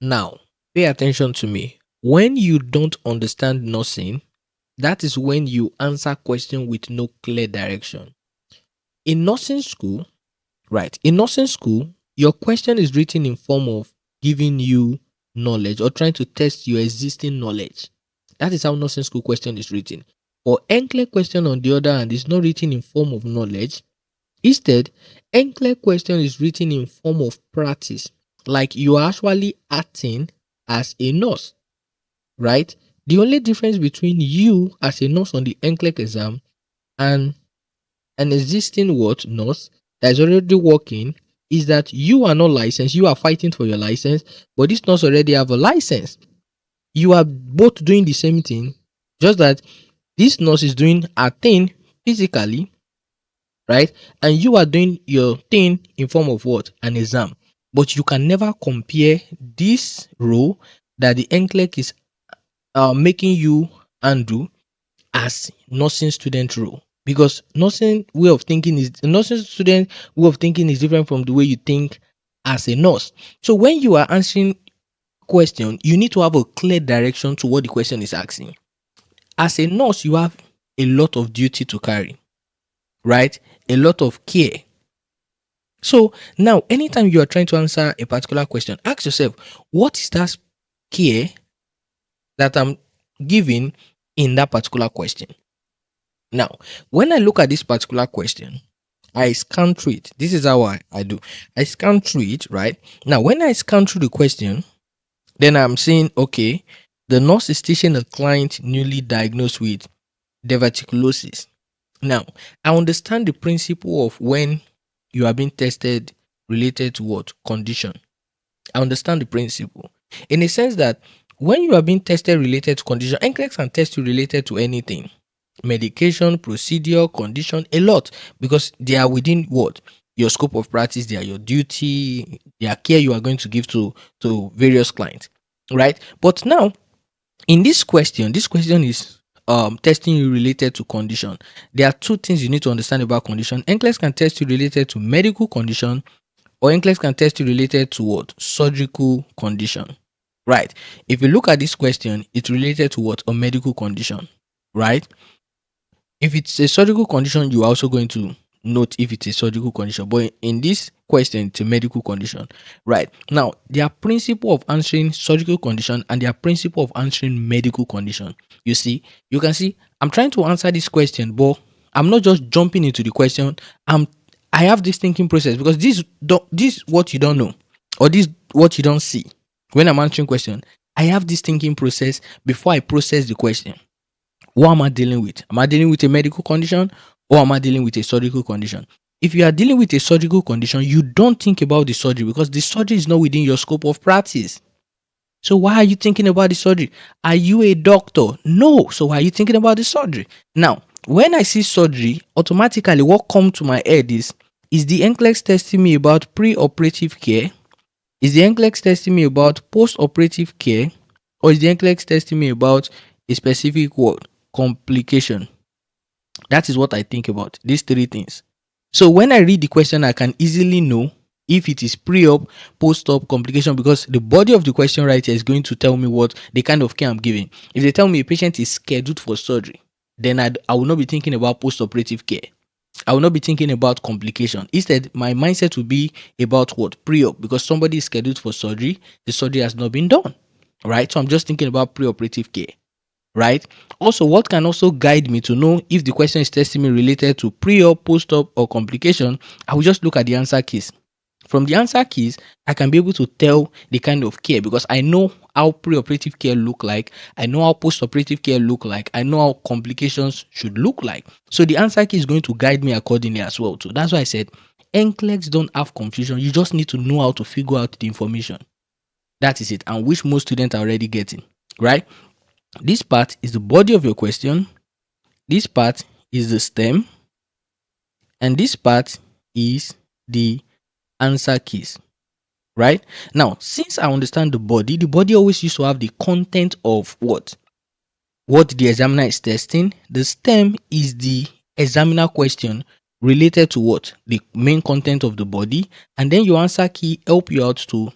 Now, pay attention to me. When you don't understand nursing, that is when you answer question with no clear direction. In nursing school, right? In nursing school, your question is written in form of giving you knowledge or trying to test your existing knowledge. That is how nursing school question is written. For NCLEX question, on the other hand, is not written in form of knowledge. Instead, NCLEX question is written in form of practice, like you are actually acting as a nurse, right? The only difference between you as a nurse on the NCLEX exam and an existing what nurse that is already working is that you are not licensed, you are fighting for your license, but this nurse already have a license. You are both doing the same thing, just that this nurse is doing a thing physically, right? And you are doing your thing in form of what? An exam. But you can never compare this role that the NCLEX is making you undo as nursing student role, because nursing student way of thinking is different from the way you think as a nurse. So when you are answering question, you need to have a clear direction to what the question is asking. As a nurse, you have a lot of duty to carry, right? A lot of care. So now, anytime you are trying to answer a particular question, ask yourself, what is that care that I'm giving in that particular question? Now, when I look at this particular question, I scan through it. This is how I do. I scan through it, right? Now, when I scan through the question, then I'm saying, okay, the nurse is teaching a client newly diagnosed with diverticulosis. Now, I understand the principle of when you are being tested related to what? Condition. I understand the principle in a sense that when you are being tested related to condition, NCLEX can test you related to anything, medication, procedure, condition, a lot, because they are within what? Your scope of practice, they are your duty, they are care you are going to give to various clients, right? But now, in this question is testing you related to condition. There are two things you need to understand about condition. NCLEX can test you related to medical condition, or NCLEX can test you related to what? Surgical condition. Right. If you look at this question, it's related to what? A medical condition. Right. If it's a surgical condition, you are also going to note if it's a surgical condition. But in this question, it's a medical condition. Right. Now, there are principle of answering surgical condition and there are principle of answering medical condition. You see, you can see I'm trying to answer this question, but I'm not just jumping into the question. I have this thinking process, because this what you don't know, or this what you don't see when I'm answering question. I have this thinking process before I process the question. What am I dealing with? Am I dealing with a medical condition, or am I dealing with a surgical condition? If you are dealing with a surgical condition, you don't think about the surgery because the surgery is not within your scope of practice. So why are you thinking about the surgery? Are you a doctor? No. So why are you thinking about the surgery? Now, when I see surgery, automatically what comes to my head is the NCLEX testing me about pre-operative care? Is the NCLEX testing me about post-operative care? Or is the NCLEX testing me about a specific word? Complication. That is what I think about. These three things. So when I read the question, I can easily know if it is pre-op, post-op, complication, because the body of the question right here is going to tell me what the kind of care I'm giving. If they tell me a patient is scheduled for surgery, then I will not be thinking about post-operative care. I will not be thinking about complication. Instead, my mindset will be about what? Pre-op, because somebody is scheduled for surgery, the surgery has not been done, right? So I'm just thinking about pre-operative care, right? Also, what can also guide me to know if the question is testing me related to pre-op, post-op, or complication, I will just look at the answer keys. From the answer keys, I can be able to tell the kind of care, because I know how pre-operative care look like, I know how post-operative care look like, I know how complications should look like. So the answer key is going to guide me accordingly as well too. That's why I said NCLEX don't have confusion. You just need to know how to figure out the information. That is it, and which most students are already getting, right? This part is the body of your question. This part is the stem, and this part is the answer keys. Right? Now, since I understand the body always used to have the content of what the examiner is testing. The stem is the examiner question related to what? The main content of the body. And then your answer key help you out to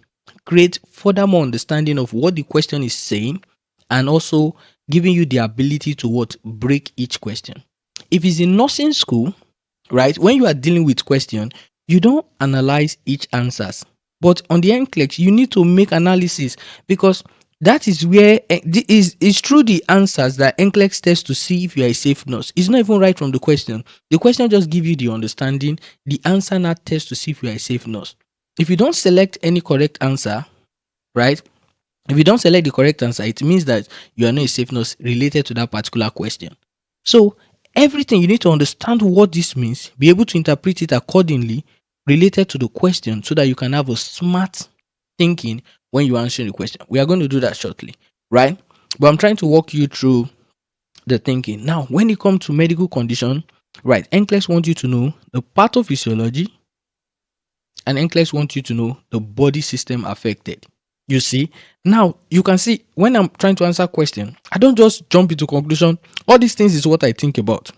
create furthermore understanding of what the question is saying, and also giving you the ability to what break each question. If it's in nursing school, right, when you are dealing with question, you don't analyze each answers. But on the NCLEX, you need to make analysis, because that is where is through the answers that NCLEX tests to see if you are a safe nurse. It's not even right from the question. The question just give you the understanding. The answer now tests to see if you are a safe nurse. If you don't select any correct answer, right? If you don't select the correct answer, it means that you are not a safe nurse related to that particular question. So everything, you need to understand what this means, be able to interpret it accordingly related to the question, so that you can have a smart thinking when you answer the question. We are going to do that shortly, right? But I'm trying to walk you through the thinking. Now, when it comes to medical condition, right, NCLEX wants you to know the pathophysiology, and NCLEX wants you to know the body system affected. You see, now you can see when I'm trying to answer question, I don't just jump into conclusion. All these things is what I think about.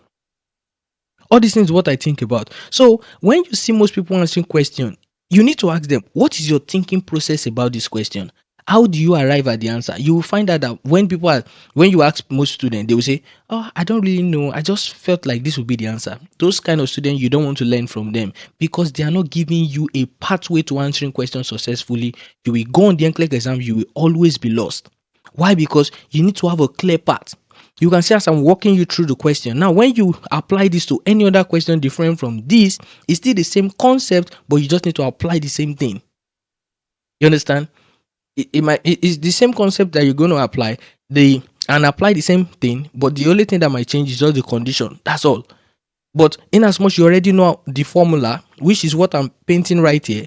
All these things is what I think about. So when you see most people answering question, you need to ask them, what is your thinking process about this question? How do you arrive at the answer? You will find out that when you ask most students, they will say, oh, I don't really know. I just felt like this would be the answer. Those kind of students, you don't want to learn from them, because they are not giving you a pathway to answering questions successfully. You will go on the NCLEX exam, you will always be lost. Why? Because you need to have a clear path. You can see as I'm walking you through the question. Now, when you apply this to any other question different from this, it's still the same concept, but you just need to apply the same thing. You understand? It's the same concept that you're going to apply and apply the same thing, but the only thing that might change is just the condition. That's all. But in as much you already know the formula, which is what I'm painting right here,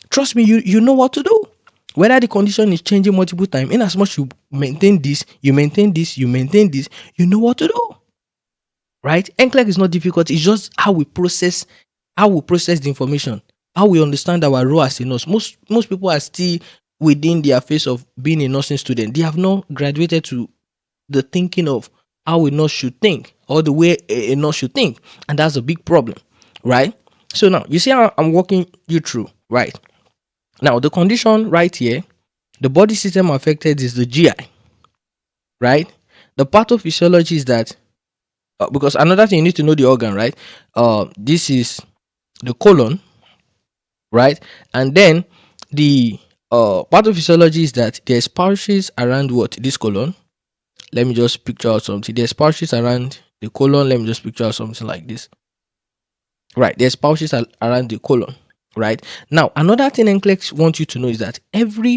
trust me, you know what to do. Whether the condition is changing multiple times, in as much you maintain this, you maintain this, you maintain this, you know what to do. Right? NCLEX is not difficult. It's just how we process the information, how we understand our role as a nurse. Most people are still within their phase of being a nursing student. They have not graduated to the thinking of how a nurse should think, or the way a nurse should think, and that's a big problem, right? So now you see how I'm walking you through, right? Now the condition right here, the body system affected is the GI, right? The pathophysiology is that because another thing, you need to know the organ, right? This is the colon, right? And then the pathophysiology is that there's pouches around what this colon. Let me just picture out something. There's pouches around the colon. Let me just picture out something like this. Right, there's pouches around the colon. Right now, another thing NCLEX wants you to know is that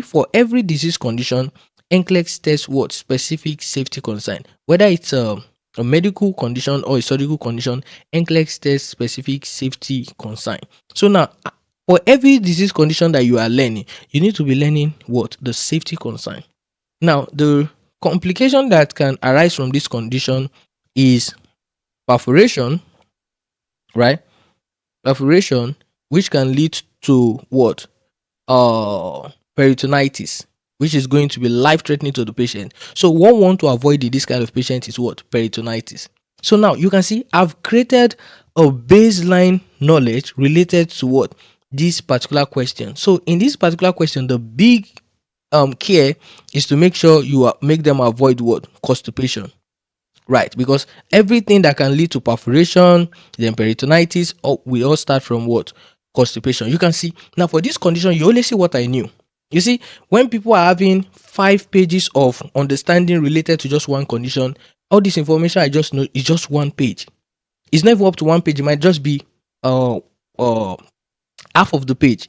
for every disease condition, NCLEX tests what specific safety concern. Whether it's a medical condition or a surgical condition, NCLEX tests specific safety concern. So now, for every disease condition that you are learning, you need to be learning what the safety concern. Now, the complication that can arise from this condition is perforation, right? Perforation, which can lead to what? Peritonitis, which is going to be life threatening to the patient. So what we want to avoid in this kind of patient is what? Peritonitis. So now you can see I've created a baseline knowledge related to what? This particular question. So in this particular question, the big care is to make sure make them avoid what? Constipation. Right, because everything that can lead to perforation, then peritonitis, we all start from what? Constipation. You can see now for this condition, you only see what I knew. You see, when people are having 5 pages of understanding related to just one condition, all this information I just know is just 1 page. It's never up to 1 page. It might just be uh uh half of the page,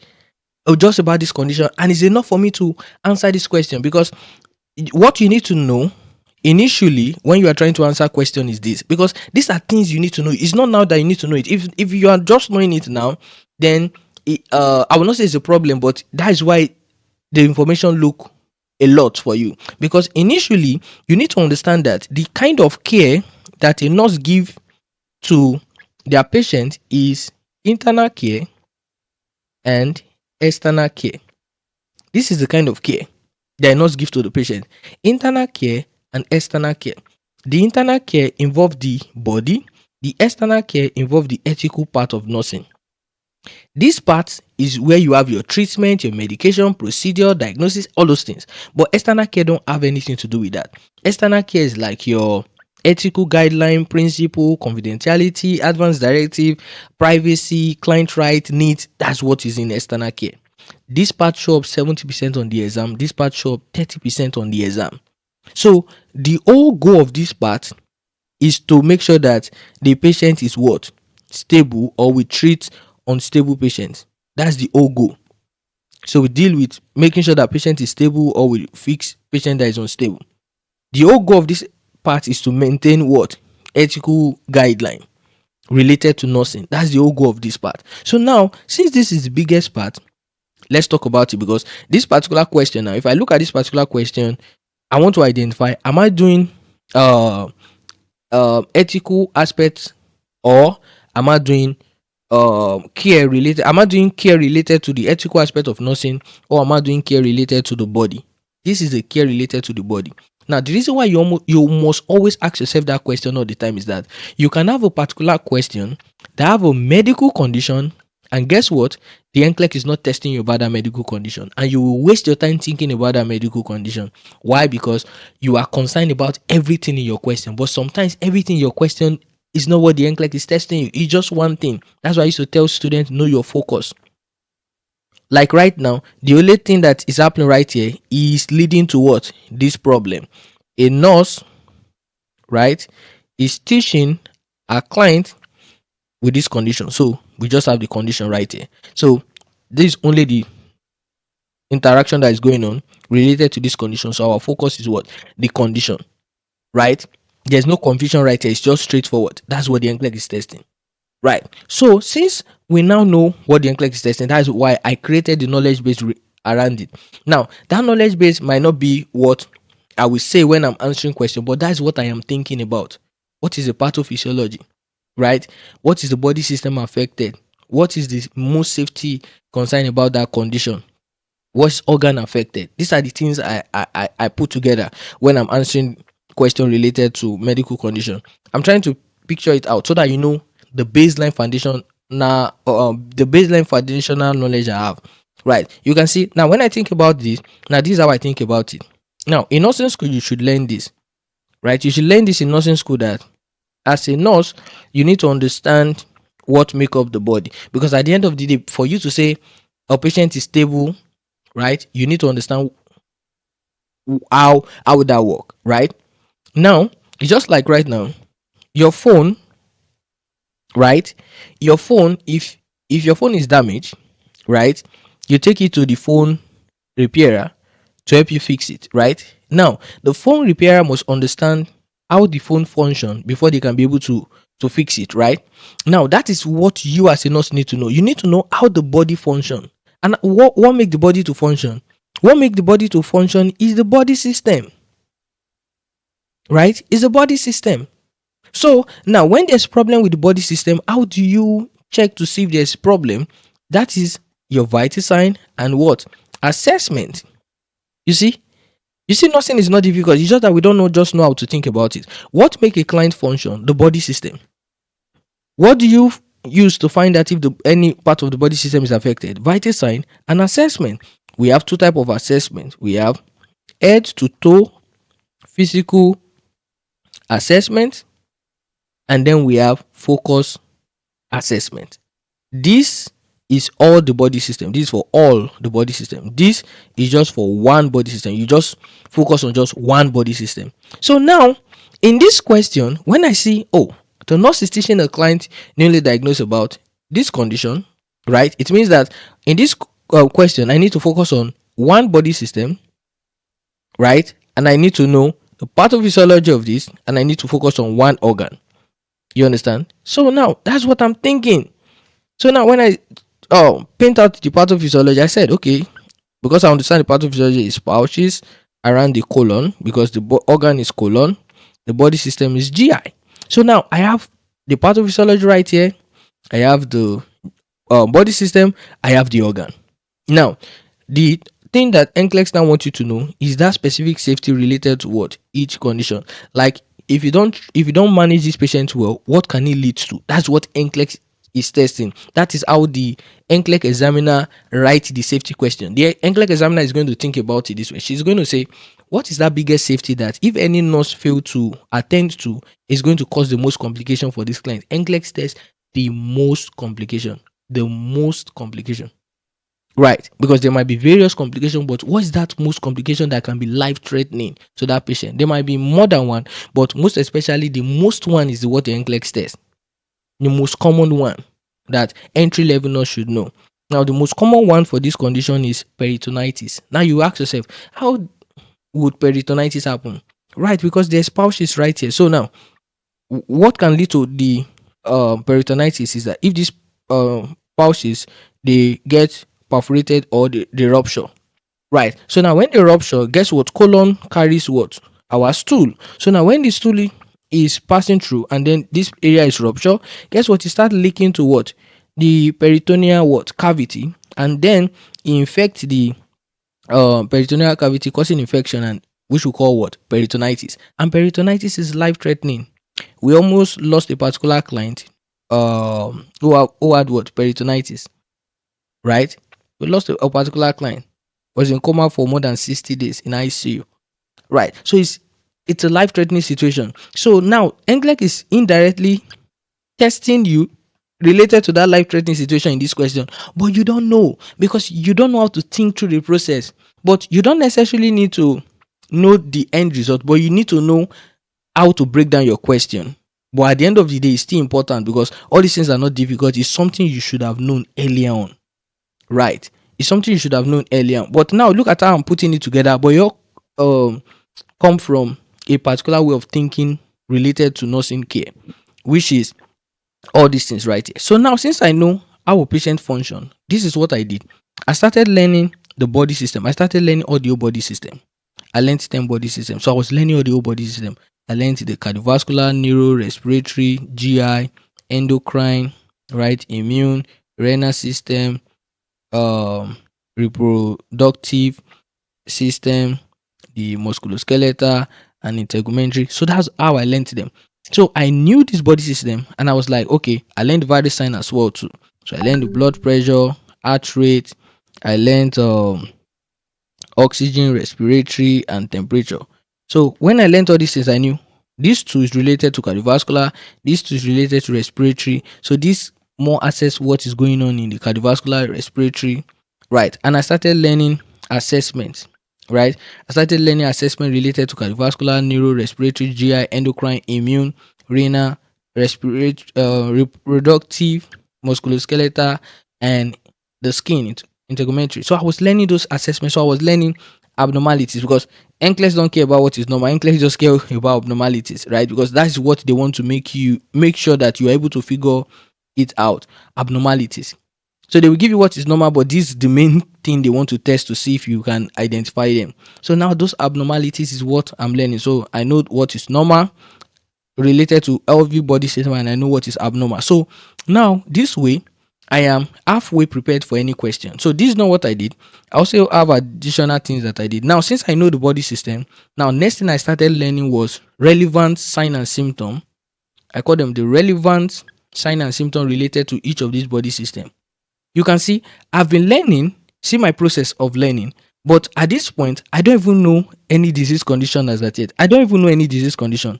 just about this condition, and it's enough for me to answer this question. Because what you need to know initially when you are trying to answer question is this, because these are things you need to know. It's not now that you need to know it. If you are just knowing it now, then I will not say it's a problem, but that is why the information look a lot for you. Because initially you need to understand that the kind of care that a nurse give to their patient is internal care and external care. This is the kind of care that a nurse give to the patient: internal care and external care. The internal care involve the body, the external care involve the ethical part of nursing. This part is where you have your treatment, your medication, procedure, diagnosis, all those things. But external care don't have anything to do with that. External care is like your ethical guideline, principle, confidentiality, advance directive, privacy, client right, needs. That's what is in external care. This part show up 70% on the exam. This part show up 30% on the exam. So the whole goal of this part is to make sure that the patient is what? Stable, or we treat unstable patients. That's the whole goal. So we deal with making sure that patient is stable, or we fix patient that is unstable. The whole goal of this part is to maintain what? Ethical guideline related to nursing. That's the whole goal of this part. So now, since this is the biggest part, let's talk about it, because this particular question now, if I look at this particular question, I want to identify, am I doing uh ethical aspects, or am I doing care related? Am I doing care related to the ethical aspect of nursing, or am I doing care related to the body? This is a care related to the body. Now, the reason why you must always ask yourself that question all the time is that you can have a particular question that have a medical condition, and guess what? The NCLEX is not testing you about that medical condition, and you will waste your time thinking about that medical condition. Why? Because you are concerned about everything in your question, but sometimes everything in your question is not what the NCLEX is testing you. It's just one thing. That's why I used to tell students, know your focus. Like right now, the only thing that is happening right here is leading to what? This problem. A nurse, right, is teaching a client with this condition. So we just have the condition right here. So this is only the interaction that is going on related to this condition. So our focus is what? The condition, right? There's no confusion right here. It's just straightforward. That's what the NCLEX is testing. Right. So since we now know what the NCLEX is testing, that's why I created the knowledge base around it. Now, that knowledge base might not be what I will say when I'm answering questions, but that's what I am thinking about. What is the pathophysiology? Right? What is the body system affected? What is the most safety concern about that condition? What's organ affected? These are the things I put together when I'm answering question related to medical condition. I'm trying to picture it out so that you know the baseline foundation now, the baseline foundational knowledge I have. Right. You can see now when I think about this, now this is how I think about it. Now in nursing school, you should learn this. Right? You should learn this in nursing school, that as a nurse, you need to understand what make up the body. Because at the end of the day, for you to say a patient is stable, right, you need to understand how would that work, right? Now, it's just like right now, your phone, right? Your phone, if your phone is damaged, right, you take it to the phone repairer to help you fix it, right? Now, the phone repairer must understand how the phone function before they can be able to fix it, right? Now, that is what you as a nurse need to know. You need to know how the body function. And what make the body to function? What make the body to function is the body system, right? Is the body system. So now when there's problem with the body system, how do you check to see if there's problem? That is your vital sign and what? Assessment. You see? You see, nothing is not difficult. It's just that we don't just know how to think about it. What make a client function? The body system. What do you use to find out if any part of the body system is affected? Vital sign and assessment. We have two type of assessment. We have head to toe physical assessment, and then we have focus assessment. This is all the body system. This is for all the body system. This is just for one body system. You just focus on just one body system. So now, in this question, when I see, oh, the nurse is teaching a client newly diagnosed about this condition, right? It means that in this question, I need to focus on one body system, right? And I need to know the pathophysiology of this, and I need to focus on one organ. You understand? So now that's what I'm thinking. So now when I paint out the pathophysiology, I said, okay, because I understand the pathophysiology is pouches around the colon, because the organ is colon, the body system is GI. So now I have the pathophysiology right here. I have the body system. I have the organ. Now, the thing that NCLEX now want you to know is that specific safety related to what? Each condition. Like if you don't manage this patient well, what can it lead to? That's what NCLEX is testing. That is how the NCLEX examiner writes the safety question. The NCLEX examiner is going to think about it this way. She's going to say, what is that biggest safety that if any nurse fail to attend to is going to cause the most complication for this client? NCLEX test the most complication. The most complication. Right, because there might be various complications, but what is that most complication that can be life threatening to that patient? There might be more than one, but most especially the most one is what the NCLEX test, the most common one that entry level nurse should know. Now, the most common one for this condition is peritonitis. Now, you ask yourself, how would peritonitis happen? Right, because there's pouches right here. So now, what can lead to the peritonitis is that if these pouches they get perforated or they rupture. Right. So now when they rupture, guess what? Colon carries what? Our stool. So now when the stool is passing through and then this area is rupture, guess what? It starts leaking to what? The peritoneal what? Cavity, and then infect the peritoneal cavity, causing infection, and which we call what? Peritonitis. And peritonitis is life threatening. We almost lost a particular client who had what? Peritonitis. Right? We lost a particular client, was in coma for more than 60 days in ICU. Right. So it's a life threatening situation. So now NCLEX is indirectly testing you related to that life threatening situation in this question, but you don't know because you don't know how to think through the process. But you don't necessarily need to know the end result, but you need to know how to break down your question. But at the end of the day, it's still important because all these things are not difficult. It's something you should have known earlier on. Right. It's something you should have known earlier. But now look at how I'm putting it together. But you come from a particular way of thinking related to nursing care, which is all these things right here. So now since I know how a patient function, this is what I did. I started learning the body system. I started learning audio body system. I learned 10 body system. So I was learning audio body system. I learned the cardiovascular, neuro, respiratory, GI, endocrine, right, immune, renal system, reproductive system, the musculoskeletal, and integumentary. So that's how I learned them. So I knew this body system, and I was like, okay, I learned vital sign as well too. So I learned the blood pressure, heart rate. I learned oxygen, respiratory, and temperature. So when I learned all these things, I knew this two is related to cardiovascular, this two is related to respiratory. So this more assess what is going on in the cardiovascular, respiratory, right? And I started learning assessments, right? I started learning assessment related to cardiovascular, neuro, respiratory, GI, endocrine, immune, renal, respiratory, reproductive, musculoskeletal, and the skin integumentary. So I was learning those assessments. So I was learning abnormalities because NCLEX don't care about what is normal. NCLEX just care about abnormalities, right? Because that's what they want to make sure that you're able to figure it out. Abnormalities. So they will give you what is normal, but this is the main thing they want to test to see if you can identify them. So now those abnormalities is what I'm learning. So I know what is normal related to LV body system and I know what is abnormal. So now this way I am halfway prepared for any question. So this is not what I did. I also have additional things that I did. Now since I know the body system, now next thing I started learning was relevant sign and symptom. I call them the relevant sign and symptom related to each of these body system. You can see I've been learning, see my process of learning, but at this point I don't even know any disease condition as that yet. I don't even know any disease condition.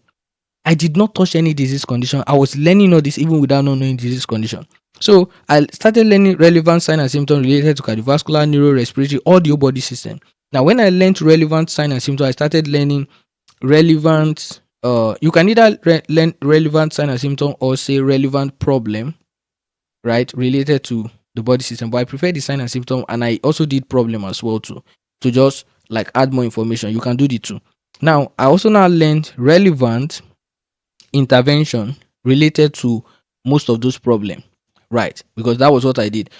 I did not touch any disease condition. I was learning all this even without not knowing disease condition. So I started learning relevant sign and symptom related to cardiovascular, neuro, respiratory, all the whole body system. Now, when I learned relevant sign and symptom, I started learning relevant. You can either learn relevant sign and symptom or say relevant problem, right, related to the body system. But I prefer the sign and symptom, and I also did problem as well too, to just like add more information. You can do the two. Now, I also now learned relevant intervention related to most of those problems, right? Because that was what I did.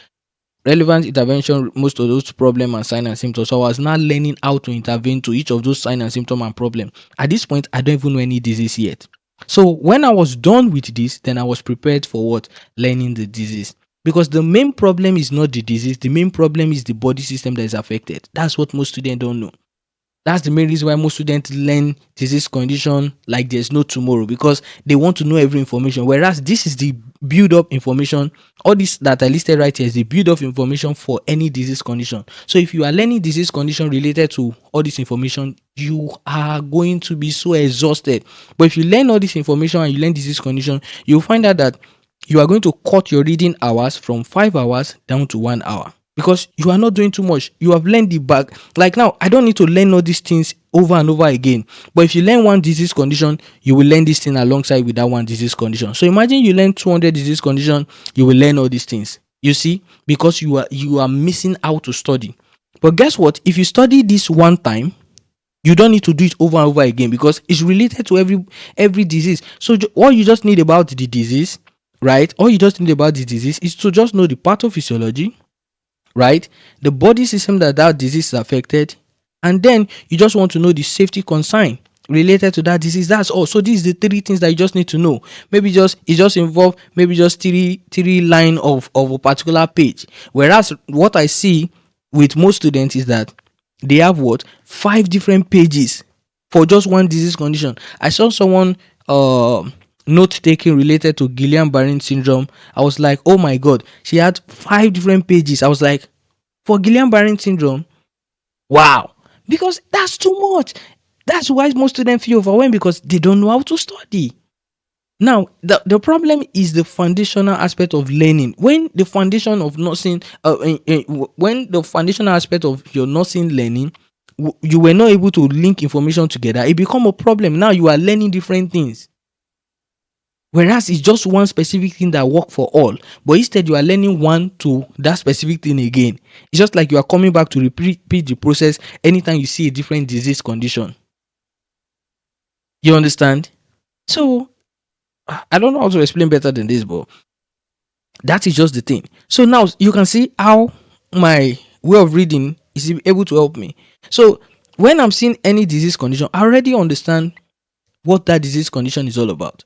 Relevant intervention, most of those problem and sign and symptoms. So I was now learning how to intervene to each of those sign and symptom and problem. At this point, I don't even know any disease yet. So when I was done with this, then I was prepared for what? Learning the disease. Because the main problem is not the disease, the main problem is the body system that is affected. That's what most students don't know. That's the main reason why most students learn disease condition like there's no tomorrow, because they want to know every information. Whereas this is the build up information. All this that I listed right here is the build up information for any disease condition. So if you are learning disease condition related to all this information, you are going to be so exhausted. But if you learn all this information and you learn disease condition, you'll find out that you are going to cut your reading hours from 5 hours down to 1 hour, because you are not doing too much. You have learned the back. Like now, I don't need to learn all these things over and over again. But if you learn one disease condition, you will learn this thing alongside with that one disease condition. So imagine you learn 200 disease condition, you will learn all these things. You see, because you are missing out to study. But guess what? If you study this one time, you don't need to do it over and over again, because it's related to every disease. So all you just need about the disease, right? All you just need about the disease is to just know the pathophysiology, right? The body system that disease is affected, and then you just want to know the safety concern related to that disease. That's all. So these are the three things that you just need to know. Maybe just it just involve maybe just three line of a particular page. Whereas what I see with most students is that they have what 5 different pages for just one disease condition. I saw someone note taking related to Guillain-Barré syndrome. I was like, oh my god, she had 5 different pages. I was like, for Guillain-Barré syndrome, wow, because that's too much. That's why most students feel overwhelmed, because they don't know how to study. Now, the problem is the foundational aspect of learning. When the foundation of nursing, when the foundational aspect of your nursing learning, you were not able to link information together, it become a problem. Now you are learning different things. Whereas it's just one specific thing that work for all, but instead you are learning one to that specific thing again. It's just like you are coming back to repeat the process anytime you see a different disease condition. You understand? So I don't know how to explain better than this, but that is just the thing. So now you can see how my way of reading is able to help me. So when I'm seeing any disease condition, I already understand what that disease condition is all about.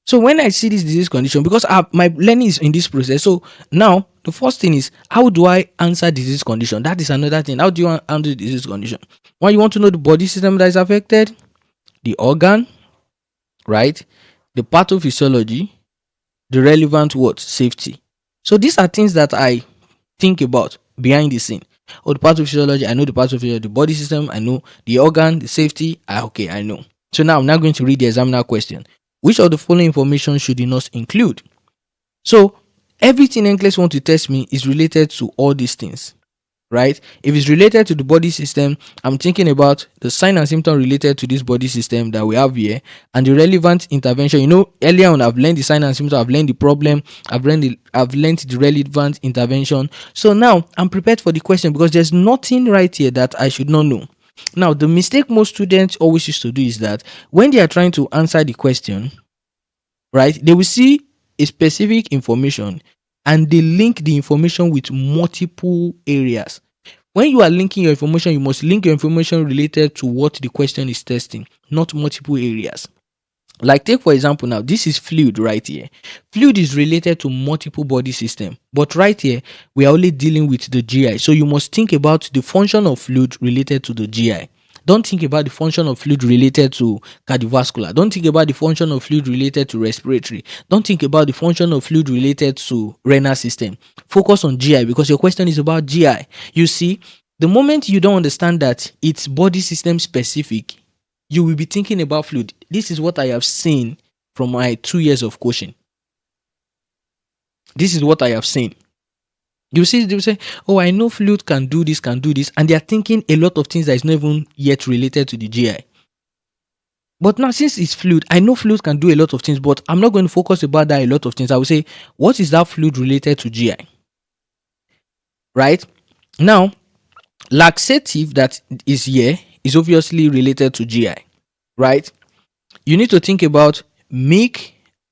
So when I see this disease condition, because my learning is in this process, so now the first thing is, how do I answer disease condition? That is another thing. How do you handle disease condition? When you want to know the body system that is affected, the organ, right? The pathophysiology, the relevant what? Safety. So these are things that I think about behind the scene. Oh, the pathophysiology, I know the pathophysiology, the body system, I know the organ, the safety, okay, I know. So now I'm now going to read the examiner question. Which of the following information should the nurse include? So everything NCLEX want to test me is related to all these things, right? If it's related to the body system, I'm thinking about the sign and symptom related to this body system that we have here, and the relevant intervention. You know, earlier on I've learned the sign and symptom, I've learned the problem, I've learned the relevant intervention. So now I'm prepared for the question, because there's nothing right here that I should not know. Now, the mistake most students always used to do is that when they are trying to answer the question, right, they will see a specific information and they link the information with multiple areas. When you are linking your information, you must link your information related to what the question is testing, not multiple areas. Like, take for example, now this is fluid right here. Fluid is related to multiple body system, but right here we are only dealing with the GI. So you must think about the function of fluid related to the GI. Don't think about the function of fluid related to cardiovascular. Don't think about the function of fluid related to respiratory. Don't think about the function of fluid related to renal system. Focus on GI, because your question is about GI. You see, the moment you don't understand that it's body system specific, you will be thinking about fluid. This is what I have seen from my 2 years of coaching. This is what I have seen. You see, they will say, oh, I know fluid can do this, and they are thinking a lot of things that is not even yet related to the GI. But now, since it's fluid, I know fluid can do a lot of things, but I'm not going to focus about that a lot of things. I will say, what is that fluid related to GI? Right? Now, laxative that is here is obviously related to GI. Right? You need to think about milk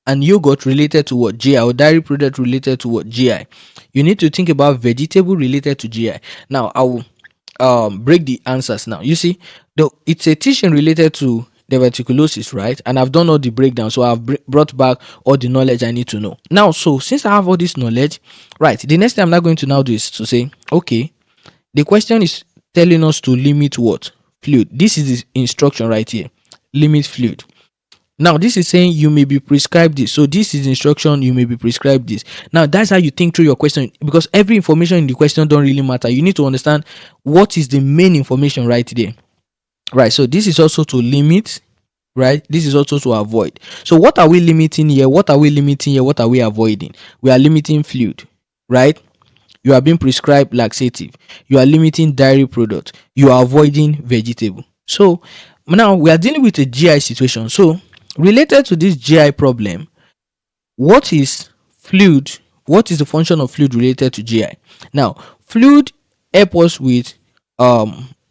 and yogurt related to what? GI, or dairy product related to what? GI. You need to think about vegetable related to GI. Now I will break the answers now. You see, it's a teaching related to diverticulosis, right? And I've done all the breakdown, so I've brought back all the knowledge I need to know. Now, so since I have all this knowledge, right, the next thing I'm now going to now do is to say, okay, the question is telling us to limit what? fluid. This is the instruction right here. Limit fluid. Now, this is saying you may be prescribed this. So this is instruction, you may be prescribed this. Now, that's how you think through your question, because every information in the question don't really matter. You need to understand what is the main information right there. Right. So this is also to limit, right? This is also to avoid. So what are we limiting here? What are we limiting here? What are we avoiding? We are limiting fluid, right? You are being prescribed laxative. You are limiting dairy product. You are avoiding vegetable. So now we are dealing with a GI situation. So related to this GI problem, what is fluid? What is the function of fluid related to GI? Now, fluid help us with a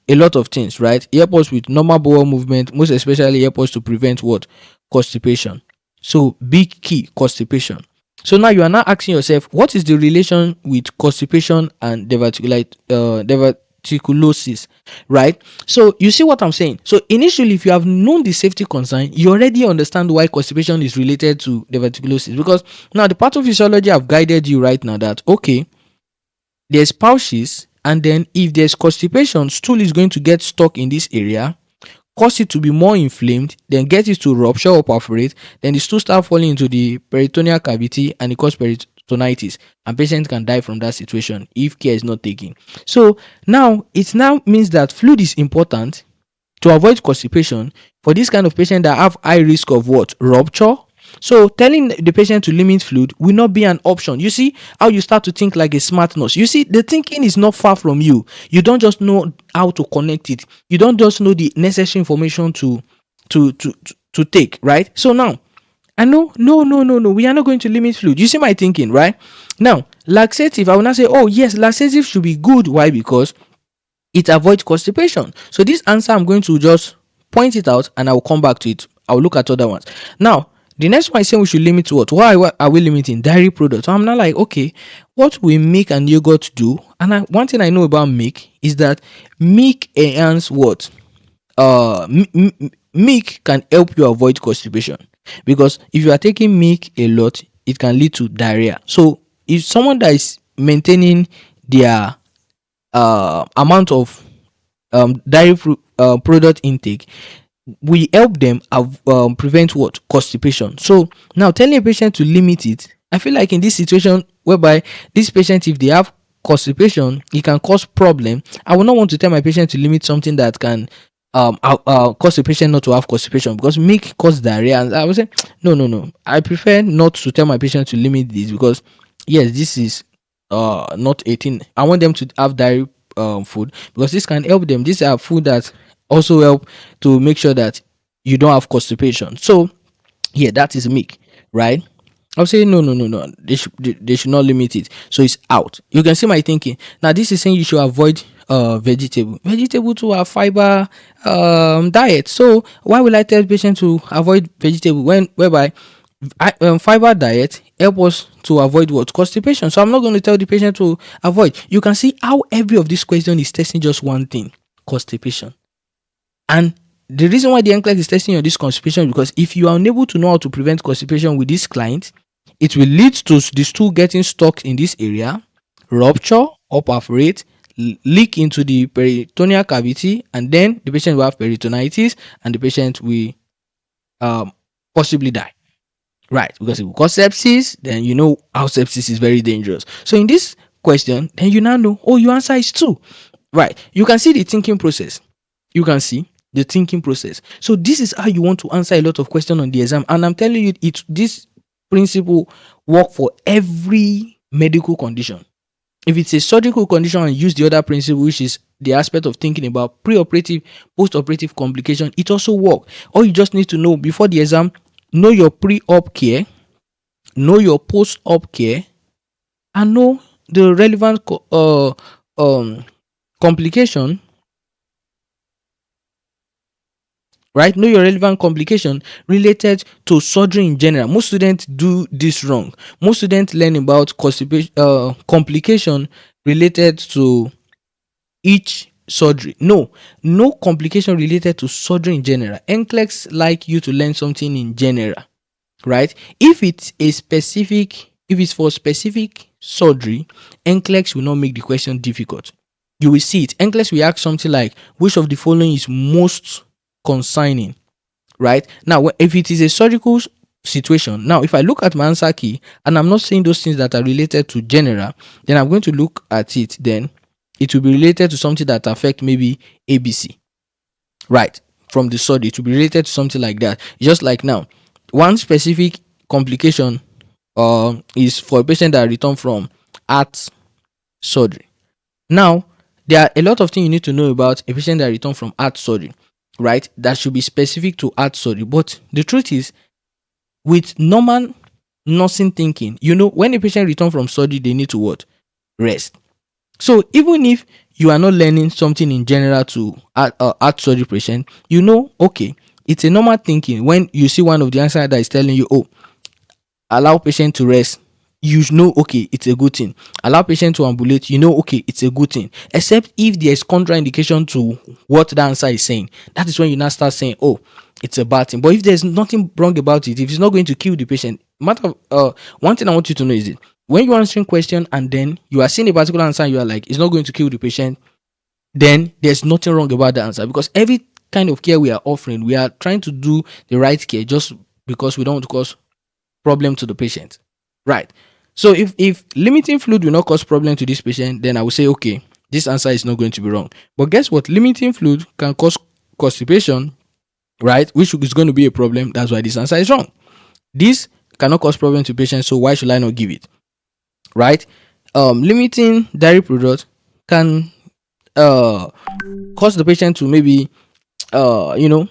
lot of things, right? It help us with normal bowel movement, most especially help us to prevent what? Constipation. So big key, constipation. So now you are now asking yourself, what is the relation with constipation and diverticulosis, right? So you see what I'm saying. So initially, if you have known the safety concern, you already understand why constipation is related to diverticulosis, because now the pathophysiology have guided you right now that okay, there's pouches, and then if there's constipation, stool is going to get stuck in this area, cause it to be more inflamed, then get it to rupture or perforate, then the stool start falling into the peritoneal cavity and it cause peritonitis, and patient can die from that situation if care is not taken. So now it now means that fluid is important to avoid constipation for this kind of patient that have high risk of what? Rupture. So telling the patient to limit fluid will not be an option. You see how you start to think like a smart nurse. You see, the thinking is not far from you. You don't just know how to connect it. You don't just know the necessary information to take, right? So now I know, no, we are not going to limit fluid. You see my thinking, right? Now, laxative, I will not say, oh yes, laxative should be good. Why? Because it avoids constipation. So this answer, I'm going to just point it out and I will come back to it. I'll look at other ones. Now, the next one is saying we should limit what? Why are we limiting? Dairy products. So I'm not like, okay, what will milk and yogurt do? And one thing I know about milk is that milk enhance what? Milk can help you avoid constipation, because if you are taking milk a lot, it can lead to diarrhea. So if someone that is maintaining their amount of dairy product intake, we help them prevent what? Constipation. So now telling a patient to limit it, I feel like in this situation whereby this patient, if they have constipation, it can cause problem. I would not want to tell my patient to limit something that can cause the patient not to have constipation, because milk cause diarrhea. And I would say no, I prefer not to tell my patient to limit this, because yes, this is not 18. I want them to have dairy food, because this can help them. These are food that also help to make sure that you don't have constipation. So yeah, that is milk, right? I'll say no. They should not limit it. So it's out. You can see my thinking. Now this is saying you should avoid vegetable. Vegetable to a fiber diet. So why will I tell patient to avoid vegetable when whereby fiber diet help us to avoid what? Constipation. So I'm not going to tell the patient to avoid. You can see how every of this question is testing just one thing: constipation. And the reason why the NCLEX is testing on this constipation is because if you are unable to know how to prevent constipation with this client, it will lead to the stool getting stuck in this area, rupture or perforate, leak into the peritoneal cavity, and then the patient will have peritonitis and the patient will um, possibly die. Right, because if we cause sepsis, then you know how sepsis is very dangerous. So in this question, then you now know, oh, your answer is 2. Right, you can see the thinking process. You can see the thinking process. So this is how you want to answer a lot of questions on the exam. And I'm telling you, this principle work for every medical condition. If it's a surgical condition and use the other principle, which is the aspect of thinking about pre-operative, post-operative complication, it also work. All you just need to know before the exam, know your pre-op care, know your post-op care, and know the relevant complication. Right, know your relevant complication related to surgery in general. Most students do this wrong. Most students learn about constipation complication related to each surgery. No complication related to surgery in general. NCLEX like you to learn something in general, right? If it's for specific surgery, NCLEX will not make the question difficult. You will see it. NCLEX will ask something like, which of the following is most concerning? Right? Now, if it is a surgical situation, now if I look at my answer key and I'm not saying those things that are related to general, then I'm going to look at it, then it will be related to something that affect maybe ABC. Right? From the study, it will be related to something like that. Just like now, one specific complication is for a patient that returned from heart surgery. Now, there are a lot of things you need to know about a patient that returned from heart surgery, right? That should be specific to heart surgery. But the truth is, with normal nursing thinking, when a patient return from surgery, they need to what? Rest. So even if you are not learning something in general to heart surgery patient, okay, it's a normal thinking when you see one of the answer that is telling you, oh, allow patient to rest, okay, it's a good thing. Allow patient to ambulate, okay, it's a good thing. Except if there's contraindication to what the answer is saying, that is when you now start saying, oh, it's a bad thing. But if there's nothing wrong about it, if it's not going to kill the patient, one thing I want you to know is it, when you're answering question and then you are seeing a particular answer, you are like, it's not going to kill the patient, then there's nothing wrong about the answer, because every kind of care we are offering, we are trying to do the right care, just because we don't want to cause problem to the patient. Right. So if limiting fluid will not cause problem to this patient, then I will say, okay, this answer is not going to be wrong. But guess what? Limiting fluid can cause constipation, right? Which is going to be a problem. That's why this answer is wrong. This cannot cause problem to patient, so why should I not give it? Right? Limiting dairy product can cause the patient to maybe uh you know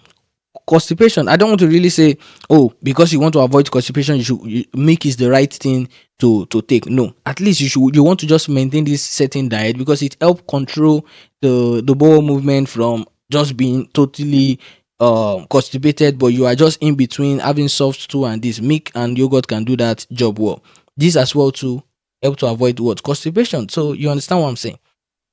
constipation. I don't want to really say, oh, because you want to avoid constipation, you make is the right thing to take. No, at least you want to just maintain this certain diet, because it help control the bowel movement from just being totally constipated, but you are just in between having soft stool, and this milk and yogurt can do that job well. This as well to help to avoid what? Constipation. So you understand what I'm saying?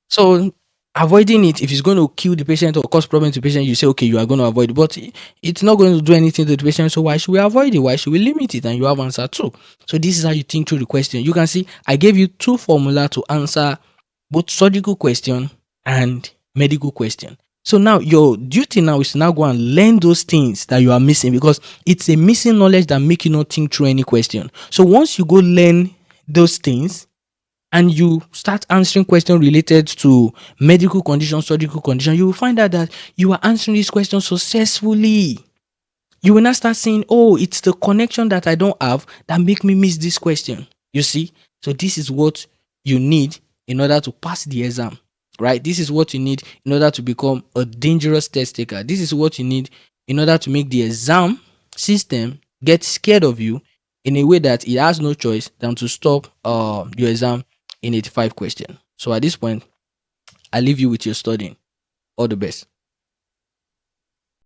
So avoiding it, if it's going to kill the patient or cause problem to the patient, you say, okay, you are going to avoid it, but it's not going to do anything to the patient. So why should we avoid it? Why should we limit it? And you have answer two. So this is how you think through the question. You can see I gave you two formula to answer both surgical question and medical question. So now your duty now is to now go and learn those things that you are missing, because it's a missing knowledge that make you not think through any question. So once you go learn those things, and you start answering questions related to medical condition, surgical condition, you will find out that you are answering these questions successfully. You will not start saying, oh, it's the connection that I don't have that make me miss this question. You see? So this is what you need in order to pass the exam, right? This is what you need in order to become a dangerous test taker. This is what you need in order to make the exam system get scared of you in a way that it has no choice than to stop your exam in 85 questions. So at this point, I leave you with your studying. All the best.